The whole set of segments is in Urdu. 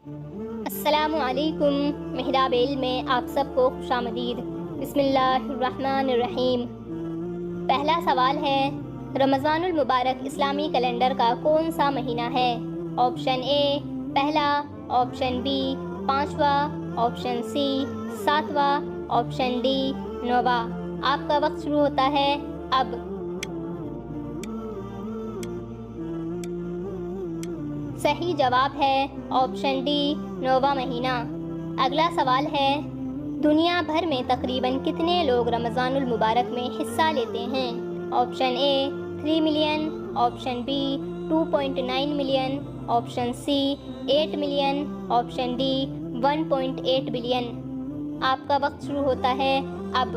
السلام علیکم، محراب علم میں آپ سب کو خوش آمدید۔ بسم اللہ الرحمن الرحیم۔ پہلا سوال ہے، رمضان المبارک اسلامی کیلنڈر کا کون سا مہینہ ہے؟ آپشن اے پہلا، آپشن بی پانچواں، آپشن سی ساتواں، آپشن ڈی نواں۔ آپ کا وقت شروع ہوتا ہے اب۔ صحیح جواب ہے آپشن ڈی نواں مہینہ۔ اگلا سوال ہے، دنیا بھر میں تقریباً کتنے لوگ رمضان المبارک میں حصہ لیتے ہیں؟ Option A 3 million, option B 2.9 million, option C 8 million, option D 1.8 billion. آپ کا وقت شروع ہوتا ہے اب۔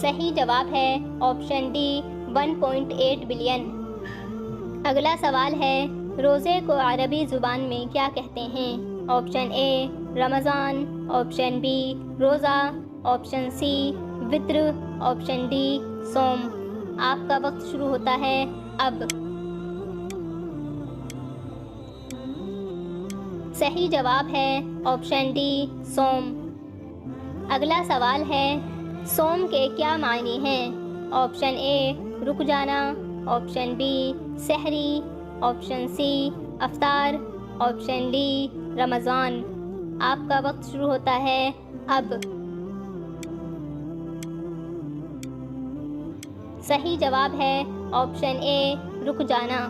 صحیح جواب ہے آپشن ڈی 1.8 بلین۔ اگلا سوال ہے، روزے کو عربی زبان میں کیا کہتے ہیں؟ آپشن اے رمضان، آپشن بی روزہ، آپشن سی وطر، آپشن ڈی صوم۔ آپ کا وقت شروع ہوتا ہے اب۔ صحیح جواب ہے آپشن ڈی صوم۔ اگلا سوال ہے، صوم کے کیا معنی ہیں؟ آپشن اے رک جانا، آپشن بی سحری، آپشن سی افطار، آپشن ڈی رمضان۔ آپ کا وقت شروع ہوتا ہے اب۔ صحیح جواب ہے آپشن اے رک جانا۔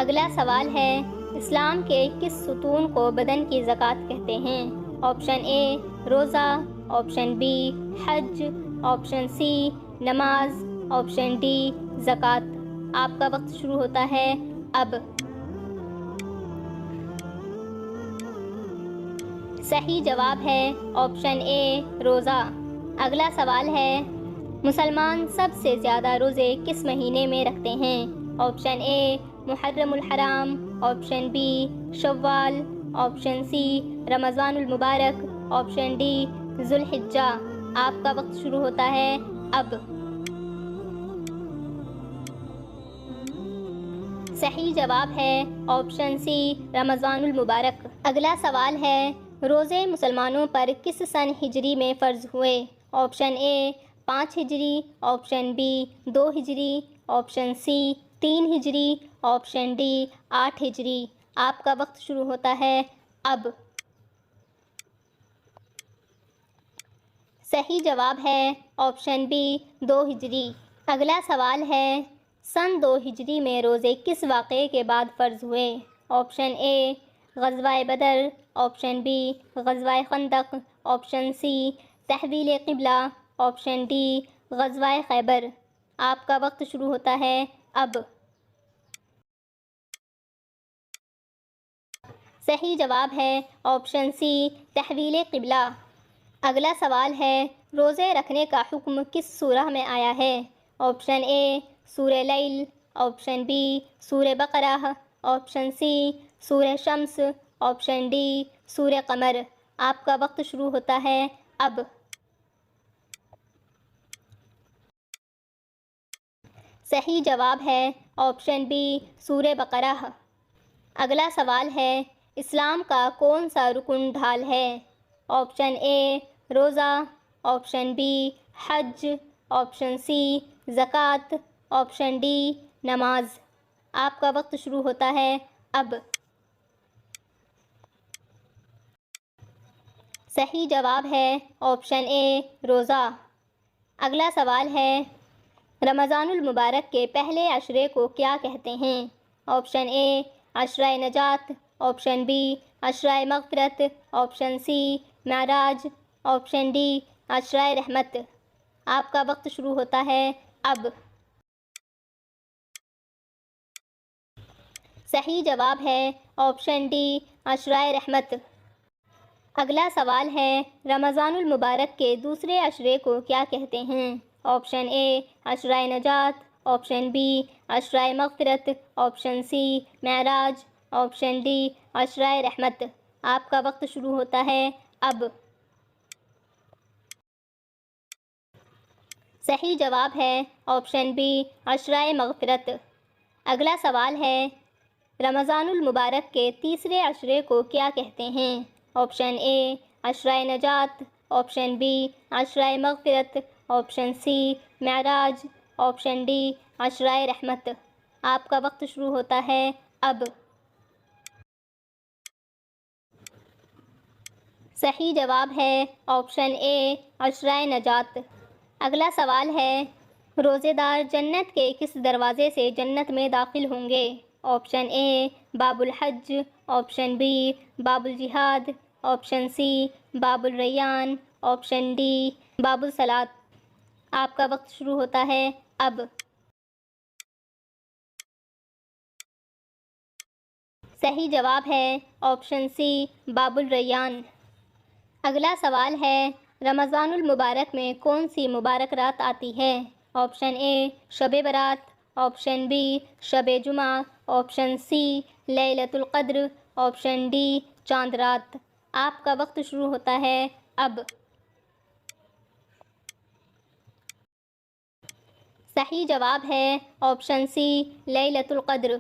اگلا سوال ہے، اسلام کے کس ستون کو بدن کی زکوٰۃ کہتے ہیں؟ آپشن اے روزہ، آپشن بی حج، آپشن سی نماز، آپشن ڈی زکوٰۃ۔ آپ کا وقت شروع ہوتا ہے اب۔ صحیح جواب ہے آپشن اے روزہ۔ اگلا سوال ہے، مسلمان سب سے زیادہ روزے کس مہینے میں رکھتے ہیں؟ آپشن اے محرم الحرام، آپشن بی شوال، آپشن سی رمضان المبارک، آپشن ڈی ذوالحجہ۔ آپ کا وقت شروع ہوتا ہے اب۔ صحیح جواب ہے آپشن سی رمضان المبارک۔ اگلا سوال ہے، روزے مسلمانوں پر کس سن ہجری میں فرض ہوئے؟ آپشن اے 5 ہجری، آپشن بی 2 ہجری، آپشن سی 3 ہجری، آپشن ڈی 8 ہجری۔ آپ کا وقت شروع ہوتا ہے اب۔ صحیح جواب ہے آپشن بی 2 ہجری۔ اگلا سوال ہے، سن 2 ہجری میں روزے کس واقعے کے بعد فرض ہوئے؟ آپشن اے غزوہ بدر، آپشن بی غزوہ خندق، آپشن سی تحویل قبلہ، آپشن ڈی غزوہ خیبر۔ آپ کا وقت شروع ہوتا ہے اب۔ صحیح جواب ہے آپشن سی تحویل قبلہ۔ اگلا سوال ہے، روزے رکھنے کا حکم کس سورہ میں آیا ہے؟ آپشن اے سورہ لیل، آپشن بی سورہ بقرہ، آپشن سی سورہ شمس، آپشن ڈی سورہ قمر۔ آپ کا وقت شروع ہوتا ہے اب۔ صحیح جواب ہے آپشن بی سورہ بقرہ۔ اگلا سوال ہے، اسلام کا کون سا رکن ڈھال ہے؟ آپشن اے روزہ، آپشن بی حج، آپشن سی زکوٰۃ، آپشن ڈی نماز۔ آپ کا وقت شروع ہوتا ہے اب۔ صحیح جواب ہے آپشن اے روزہ۔ اگلا سوال ہے، رمضان المبارک کے پہلے عشرے کو کیا کہتے ہیں؟ آپشن اے عشرہ نجات، آپشن بی عشرہ مغفرت، آپشن سی معراج، آپشن ڈی عشرہ رحمت۔ آپ کا وقت شروع ہوتا ہے اب۔ صحیح جواب ہے آپشن ڈی عشرہ رحمت۔ اگلا سوال ہے، رمضان المبارک کے دوسرے عشرے کو کیا کہتے ہیں؟ آپشن اے عشرہ نجات، آپشن بی عشرہ مغفرت، آپشن سی معراج، آپشن ڈی عشرہ رحمت۔ آپ کا وقت شروع ہوتا ہے اب۔ صحیح جواب ہے آپشن بی عشرہ مغفرت۔ اگلا سوال ہے رمضان المبارک کے تیسرے عشرے کو کیا کہتے ہیں؟ آپشن اے عشرہ نجات، آپشن بی عشرہ مغفرت، آپشن سی معراج، آپشن ڈی عشرہ رحمت۔ آپ کا وقت شروع ہوتا ہے اب۔ صحیح جواب ہے آپشن اے عشرہ نجات۔ اگلا سوال ہے روزے دار جنت کے کس دروازے سے جنت میں داخل ہوں گے؟ آپشن اے باب الحج، آپشن بی باب الجہاد، آپشن سی باب الریان، آپشن ڈی باب الصلاۃ۔ آپ کا وقت شروع ہوتا ہے اب۔ صحیح جواب ہے آپشن سی باب الریان۔ اگلا سوال ہے رمضان المبارک میں کون سی مبارک رات آتی ہے؟ آپشن اے شب برات، آپشن بی شب جمعہ، آپشن سی لیلۃ القدر، آپشن ڈی چاند رات۔ آپ کا وقت شروع ہوتا ہے اب۔ صحیح جواب ہے آپشن سی لیلۃ القدر۔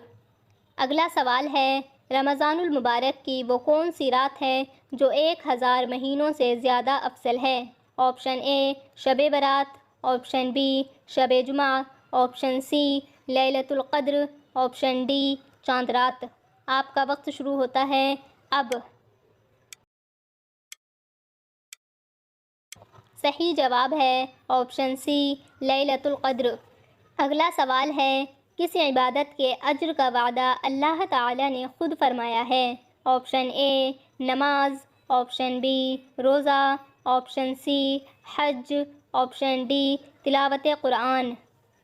اگلا سوال ہے رمضان المبارک کی وہ کون سی رات ہے جو 1000 مہینوں سے زیادہ افضل ہے؟ آپشن اے شب برات، آپشن بی شب جمعہ، آپشن سی لیلۃ القدر، آپشن ڈی چاند رات۔ آپ کا وقت شروع ہوتا ہے اب۔ صحیح جواب ہے آپشن سی لیلۃ القدر۔ اگلا سوال ہے کس عبادت کے اجر کا وعدہ اللہ تعالی نے خود فرمایا ہے؟ آپشن اے نماز، آپشن بی روزہ، آپشن سی حج، آپشن ڈی تلاوت قرآن۔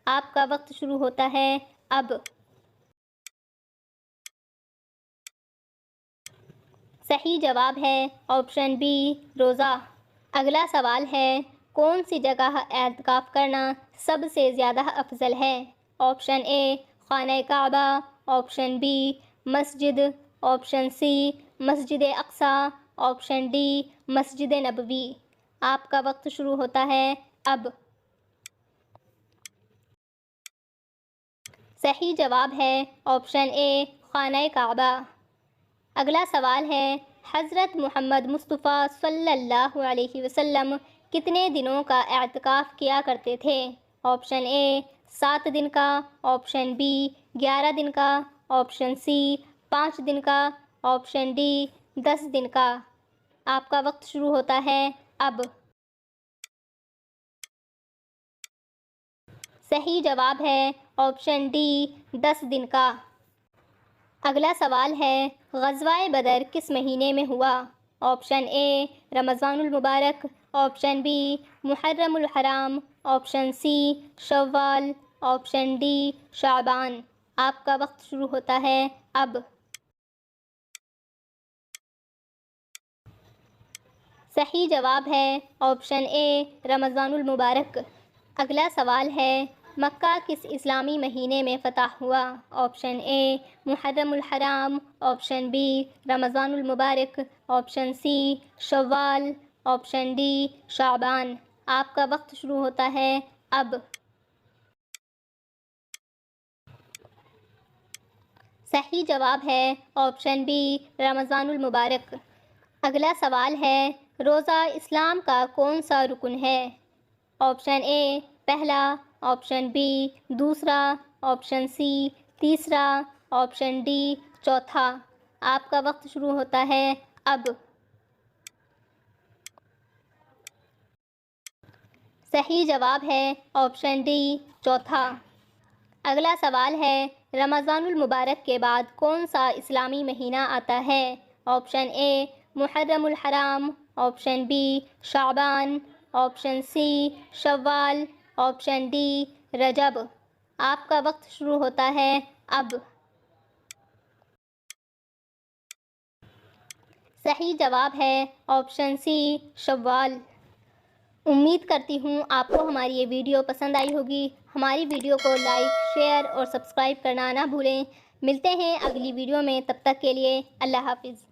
آپ کا وقت شروع ہوتا ہے اب۔ صحیح جواب ہے آپشن بی روزہ۔ اگلا سوال ہے کون سی جگہ اعتکاف کرنا سب سے زیادہ افضل ہے؟ آپشن اے خانہ کعبہ، آپشن بی مسجد، آپشن سی مسجد اقصیٰ، آپشن ڈی مسجد نبوی۔ آپ کا وقت شروع ہوتا ہے اب۔ صحیح جواب ہے آپشن اے خانہ کعبہ۔ اگلا سوال ہے حضرت محمد مصطفیٰ صلی اللہ علیہ وسلم کتنے دنوں کا اعتکاف کیا کرتے تھے؟ آپشن اے 7 دن کا، آپشن بی 11 دن کا، آپشن سی 5 دن کا، آپشن ڈی 10 دن کا۔ آپ کا وقت شروع ہوتا ہے اب۔ صحیح جواب ہے آپشن ڈی 10 دن کا۔ اگلا سوال ہے غزوہ بدر کس مہینے میں ہوا؟ آپشن اے رمضان المبارک، آپشن بی محرم الحرام، آپشن سی شوال، آپشن ڈی شعبان۔ آپ کا وقت شروع ہوتا ہے اب۔ صحیح جواب ہے آپشن اے رمضان المبارک۔ اگلا سوال ہے مکہ کس اسلامی مہینے میں فتح ہوا؟ آپشن اے محرم الحرام، آپشن بی رمضان المبارک، آپشن سی شوال، آپشن ڈی شعبان۔ آپ کا وقت شروع ہوتا ہے اب۔ صحیح جواب ہے آپشن بی رمضان المبارک۔ اگلا سوال ہے روزہ اسلام کا کون سا رکن ہے؟ آپشن اے پہلا، آپشن بی دوسرا، آپشن سی تیسرا، آپشن ڈی چوتھا۔ آپ کا وقت شروع ہوتا ہے اب۔ صحیح جواب ہے آپشن ڈی چوتھا۔ اگلا سوال ہے رمضان المبارک کے بعد کون سا اسلامی مہینہ آتا ہے؟ آپشن اے محرم الحرام، آپشن بی شعبان، آپشن سی شوال، آپشن ڈی رجب۔ آپ کا وقت شروع ہوتا ہے اب۔ صحیح جواب ہے آپشن سی شوال۔ امید کرتی ہوں آپ کو ہماری یہ ویڈیو پسند آئی ہوگی۔ ہماری ویڈیو کو لائک، شیئر اور سبسکرائب کرنا نہ بھولیں۔ ملتے ہیں اگلی ویڈیو میں، تب تک کے لیے اللہ حافظ۔